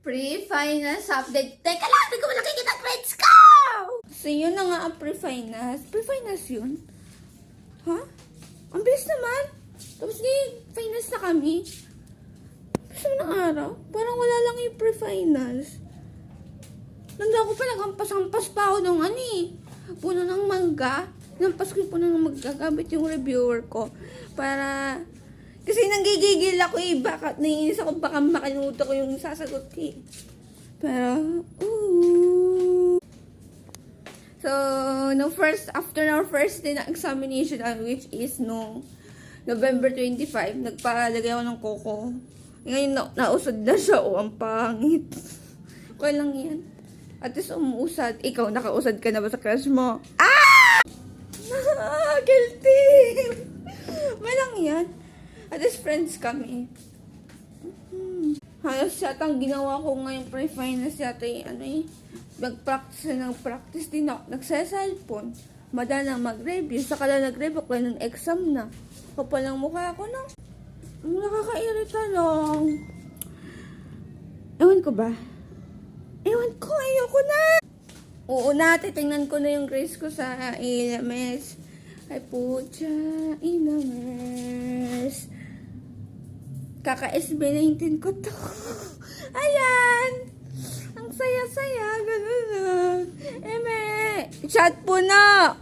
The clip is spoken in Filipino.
Pre-finals update. Teka lang, hindi ko mo nakikita ang grades ko! So, yun na nga ang pre-finals. Pre-finals yun? Ha? Ang bilis naman. Tapos ngayon, finals na kami. Gusto mo ng araw? Parang wala lang yung pre-finals. Nanda ko pa, naghampas-hampas pa ako ng puno ng mangga. Nampas ko yung puno ng mangga gamit yung reviewer ko. Para... Kasi nanggigigil ako baka naiinis ako, baka makalimutan ko yung sasagot Pero, So, after our first day na examination, which is November 25, nagpalagay ako ng koko. Ngayon, nausad na siya, ang pangit. Okay lang yan. At least umuusad. Ikaw, nakausad ka na ba sa crush mo? Guilty! May lang yan. At least friends kami. Halos yata ang ginawa ko ngayong pre-finals yata nag-practice na ng-practice din ako. Nagsa-cellphone. Madalang mag-review. Saka lang nag-review ko ng exam na. Kapal ang mukha ko na. Nakakairita lang. Ewan ko ba? Ewan ko, ayoko na! Oo na, titingnan ko na yung grades ko sa LMS. Ay pucha, inames. Kaka-SB19 ko to. Ayan! Ang saya-saya, gano'n. Eme, chat po na!